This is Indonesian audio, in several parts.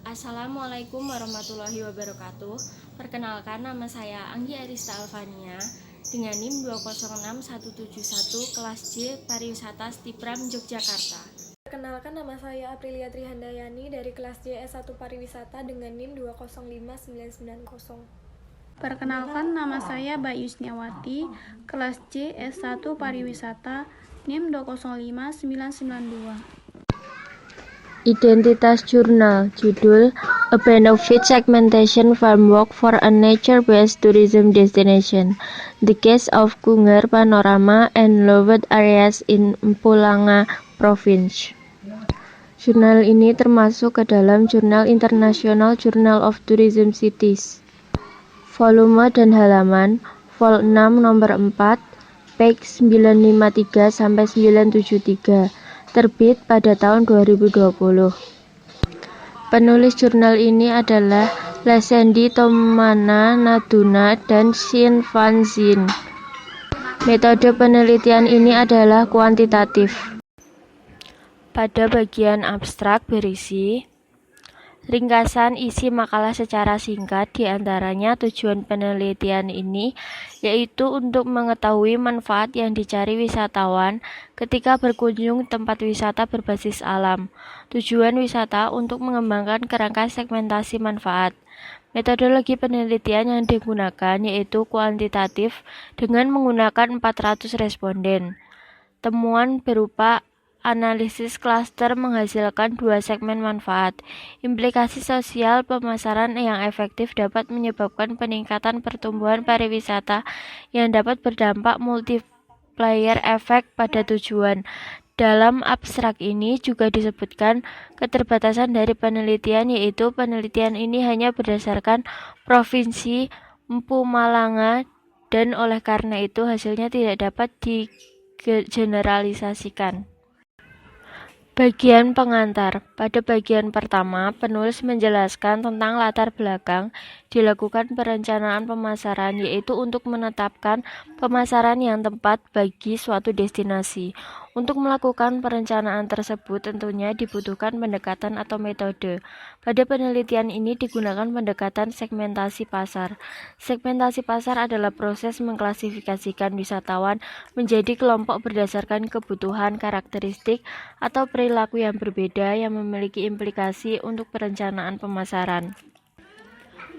Assalamualaikum warahmatullahi wabarakatuh. Perkenalkan, nama saya Anggi Arista Alvania dengan NIM 2061171 kelas J Pariwisata Stipram Yogyakarta. Perkenalkan, nama saya Aprilia Trihandayani dari kelas J S1 Pariwisata dengan NIM 205990. Perkenalkan, nama saya Bayu Yusniawati, kelas J S1 Pariwisata, NIM 205992. Identitas jurnal, judul A Benefit Segmentation Framework for a Nature-Based Tourism Destination, The Case of Gunger Panorama and Lower Areas in Mpumalanga Province. Jurnal ini termasuk ke dalam Jurnal International Journal of Tourism Cities. Volume dan halaman, Vol 6 nomor 4, page 953-973. Terbit pada tahun 2020. Penulis jurnal ini adalah Lessendi Tomana Naduna dan Shin Van Zin. Metode penelitian ini adalah kuantitatif. Pada bagian abstrak berisi ringkasan isi makalah secara singkat, di antaranya tujuan penelitian ini yaitu untuk mengetahui manfaat yang dicari wisatawan ketika berkunjung tempat wisata berbasis alam. Tujuan wisata untuk mengembangkan kerangka segmentasi manfaat. Metodologi penelitian yang digunakan yaitu kuantitatif dengan menggunakan 400 responden. Temuan berupa analisis klaster menghasilkan 2 segmen manfaat. Implikasi sosial pemasaran yang efektif dapat menyebabkan peningkatan pertumbuhan pariwisata yang dapat berdampak multiplier efek pada tujuan. Dalam abstrak ini juga disebutkan keterbatasan dari penelitian, yaitu penelitian ini hanya berdasarkan provinsi Mpumalanga dan oleh karena itu hasilnya tidak dapat digeneralisasikan. Bagian pengantar. Pada bagian pertama, penulis menjelaskan tentang latar belakang dilakukan perencanaan pemasaran, yaitu untuk menetapkan pemasaran yang tepat bagi suatu destinasi. Untuk melakukan perencanaan tersebut tentunya dibutuhkan pendekatan atau metode. Pada penelitian ini digunakan pendekatan segmentasi pasar. Segmentasi pasar adalah proses mengklasifikasikan wisatawan menjadi kelompok berdasarkan kebutuhan, karakteristik, atau perilaku yang berbeda yang memiliki implikasi untuk perencanaan pemasaran.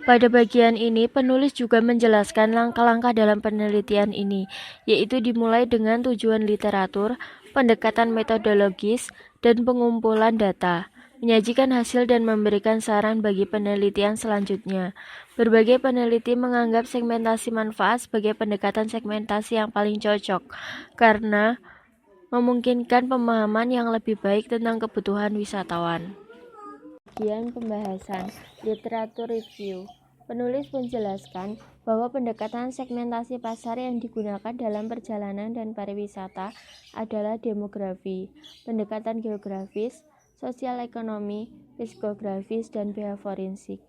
Pada bagian ini, penulis juga menjelaskan langkah-langkah dalam penelitian ini, yaitu dimulai dengan tujuan literatur, pendekatan metodologis, dan pengumpulan data, menyajikan hasil dan memberikan saran bagi penelitian selanjutnya. Berbagai peneliti menganggap segmentasi manfaat sebagai pendekatan segmentasi yang paling cocok, karena memungkinkan pemahaman yang lebih baik tentang kebutuhan wisatawan. Bagian pembahasan, literatur review. Penulis menjelaskan bahwa pendekatan segmentasi pasar yang digunakan dalam perjalanan dan pariwisata adalah demografi, pendekatan geografis, sosial ekonomi, psikografis, dan behaviorensik.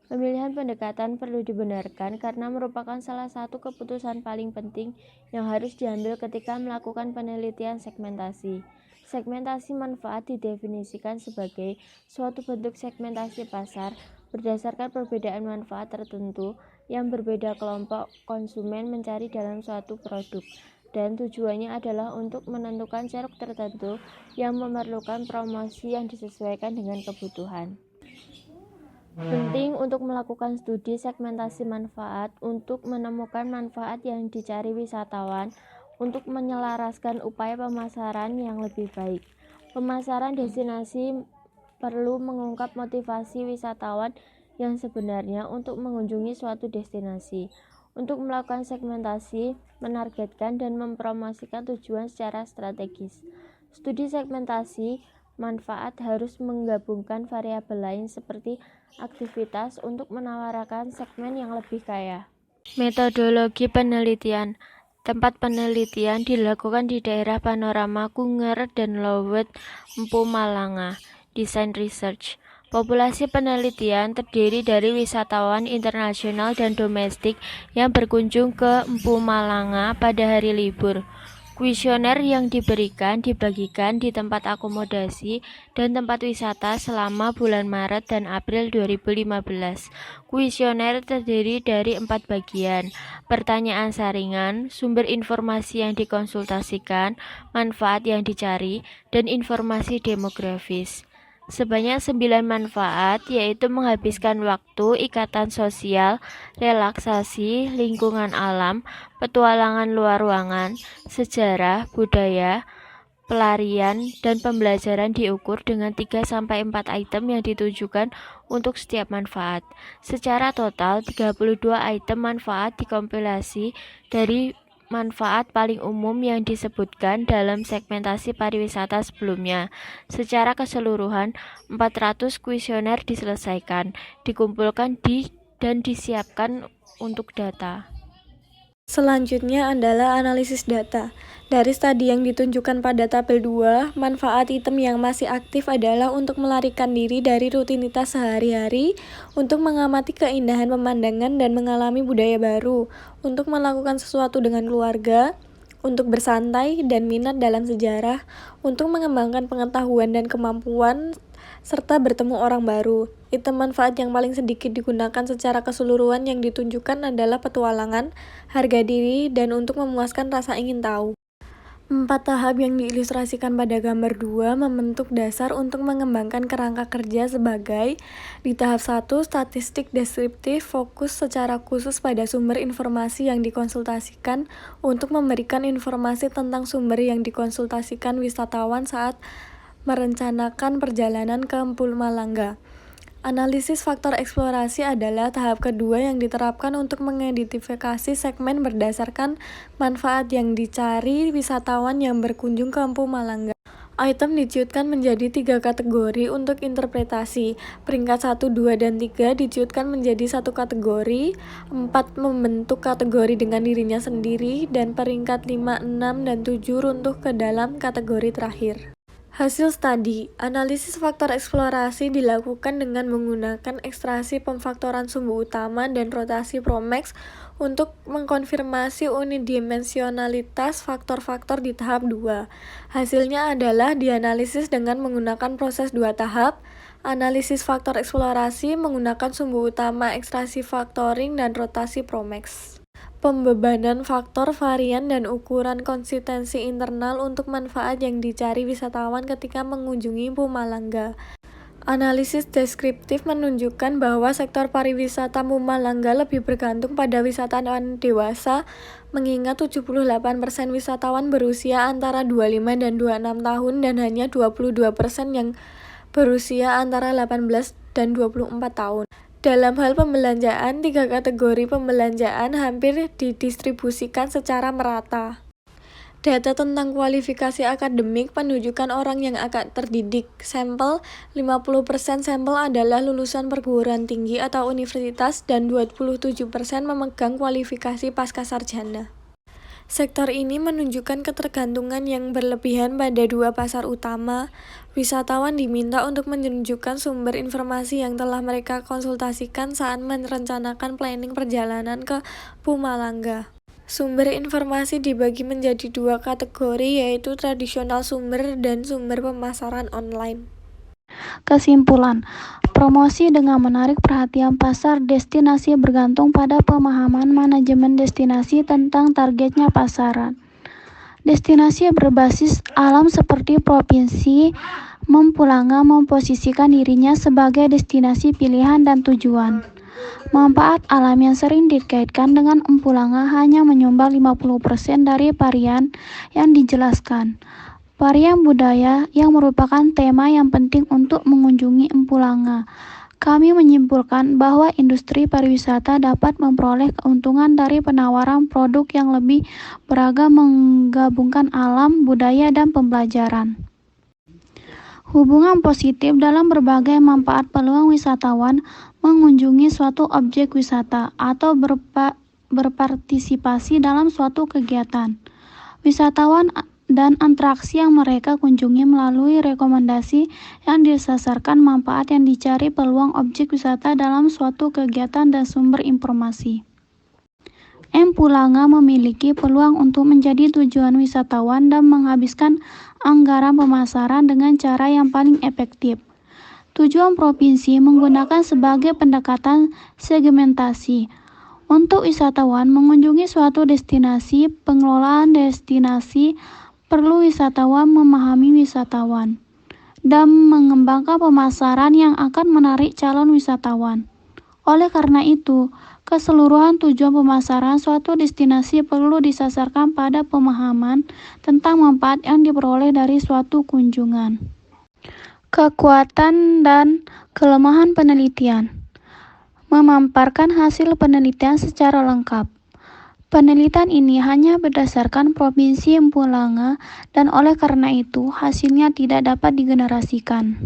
Pemilihan pendekatan perlu dibenarkan karena merupakan salah satu keputusan paling penting yang harus diambil ketika melakukan penelitian segmentasi. Segmentasi manfaat didefinisikan sebagai suatu bentuk segmentasi pasar berdasarkan perbedaan manfaat tertentu yang berbeda kelompok konsumen mencari dalam suatu produk, dan tujuannya adalah untuk menentukan ceruk tertentu yang memerlukan promosi yang disesuaikan dengan kebutuhan. Penting untuk melakukan studi segmentasi manfaat untuk menemukan manfaat yang dicari wisatawan untuk menyelaraskan upaya pemasaran yang lebih baik. Pemasaran destinasi perlu mengungkap motivasi wisatawan yang sebenarnya untuk mengunjungi suatu destinasi. Untuk melakukan segmentasi, menargetkan dan mempromosikan tujuan secara strategis. Studi segmentasi manfaat harus menggabungkan variabel lain seperti aktivitas untuk menawarkan segmen yang lebih kaya. Metodologi penelitian. Tempat penelitian dilakukan di daerah Panorama, Gunger, dan Lowet, Mpumalanga. Design Research. Populasi penelitian terdiri dari wisatawan internasional dan domestik yang berkunjung ke Mpumalanga pada hari libur. Kuesioner yang dibagikan di tempat akomodasi dan tempat wisata selama bulan Maret dan April 2015. Kuesioner terdiri dari 4 bagian: pertanyaan saringan, sumber informasi yang dikonsultasikan, manfaat yang dicari, dan informasi demografis. Sebanyak 9 manfaat, yaitu menghabiskan waktu, ikatan sosial, relaksasi, lingkungan alam, petualangan luar ruangan, sejarah, budaya, pelarian, dan pembelajaran diukur dengan 3-4 item yang ditujukan untuk setiap manfaat. Secara total, 32 item manfaat dikompilasi dari manfaat paling umum yang disebutkan dalam segmentasi pariwisata sebelumnya. Secara keseluruhan, 400 kuesioner diselesaikan, dikumpulkan dan disiapkan untuk data. Selanjutnya adalah analisis data. Dari studi yang ditunjukkan pada tabel 2, manfaat item yang masih aktif adalah untuk melarikan diri dari rutinitas sehari-hari, untuk mengamati keindahan pemandangan dan mengalami budaya baru, untuk melakukan sesuatu dengan keluarga, untuk bersantai dan minat dalam sejarah, untuk mengembangkan pengetahuan dan kemampuan, serta bertemu orang baru. Item manfaat yang paling sedikit digunakan secara keseluruhan yang ditunjukkan adalah petualangan, harga diri, dan untuk memuaskan rasa ingin tahu. 4 tahap yang diilustrasikan pada gambar 2 membentuk dasar untuk mengembangkan kerangka kerja sebagai: di tahap 1, statistik deskriptif, fokus secara khusus pada sumber informasi yang dikonsultasikan untuk memberikan informasi tentang sumber yang dikonsultasikan wisatawan saat merencanakan perjalanan ke Mpumalanga. Analisis faktor eksplorasi adalah tahap kedua yang diterapkan untuk mengidentifikasi segmen berdasarkan manfaat yang dicari wisatawan yang berkunjung ke Mpumalanga. Item diciutkan menjadi 3 kategori untuk interpretasi. Peringkat 1, 2, dan 3 diciutkan menjadi 1 kategori, 4 membentuk kategori dengan dirinya sendiri, dan peringkat 5, 6, dan 7 runtuh ke dalam kategori terakhir. Hasil studi, analisis faktor eksplorasi dilakukan dengan menggunakan ekstraksi pemfaktoran sumbu utama dan rotasi Promax untuk mengkonfirmasi unidimensionalitas faktor-faktor di tahap 2. Hasilnya adalah dianalisis dengan menggunakan proses 2 tahap, analisis faktor eksplorasi menggunakan sumbu utama, ekstraksi faktoring, dan rotasi Promax. Pembebanan faktor, varian, dan ukuran konsistensi internal untuk manfaat yang dicari wisatawan ketika mengunjungi Mpumalanga. Analisis deskriptif menunjukkan bahwa sektor pariwisata Mpumalanga lebih bergantung pada wisatawan dewasa, mengingat 78% wisatawan berusia antara 25 dan 26 tahun dan hanya 22% yang berusia antara 18 dan 24 tahun. Dalam hal pembelanjaan, 3 kategori pembelanjaan hampir didistribusikan secara merata. Data tentang kualifikasi akademik menunjukkan orang yang agak terdidik. Sampel, 50% sampel adalah lulusan perguruan tinggi atau universitas dan 27% memegang kualifikasi pascasarjana. Sektor ini menunjukkan ketergantungan yang berlebihan pada 2 pasar utama. Wisatawan diminta untuk menunjukkan sumber informasi yang telah mereka konsultasikan saat merencanakan planning perjalanan ke Mpumalanga. Sumber informasi dibagi menjadi 2 kategori, yaitu tradisional sumber dan sumber pemasaran online. Kesimpulan, promosi dengan menarik perhatian pasar destinasi bergantung pada pemahaman manajemen destinasi tentang targetnya pasaran. Destinasi berbasis alam seperti Provinsi Mpumalanga memposisikan dirinya sebagai destinasi pilihan dan tujuan. Manfaat alam yang sering dikaitkan dengan Mpumalanga hanya menyumbang 50% dari varian yang dijelaskan. Varian budaya yang merupakan tema yang penting untuk mengunjungi Mpumalanga. Kami menyimpulkan bahwa industri pariwisata dapat memperoleh keuntungan dari penawaran produk yang lebih beragam menggabungkan alam, budaya, dan pembelajaran. Hubungan positif dalam berbagai manfaat peluang wisatawan mengunjungi suatu objek wisata atau berpartisipasi dalam suatu kegiatan. Wisatawan dan interaksi yang mereka kunjungi melalui rekomendasi yang disasarkan manfaat yang dicari peluang objek wisata dalam suatu kegiatan dan sumber informasi. Empulanga memiliki peluang untuk menjadi tujuan wisatawan dan menghabiskan anggaran pemasaran dengan cara yang paling efektif. Tujuan provinsi menggunakan sebagai pendekatan segmentasi. Untuk wisatawan mengunjungi suatu destinasi, pengelolaan destinasi perlu wisatawan memahami wisatawan dan mengembangkan pemasaran yang akan menarik calon wisatawan. Oleh karena itu, keseluruhan tujuan pemasaran suatu destinasi perlu disasarkan pada pemahaman tentang manfaat yang diperoleh dari suatu kunjungan. Kekuatan dan kelemahan penelitian. Memaparkan hasil penelitian secara lengkap. Penelitian ini hanya berdasarkan Provinsi Empulanga dan oleh karena itu hasilnya tidak dapat digenerasikan.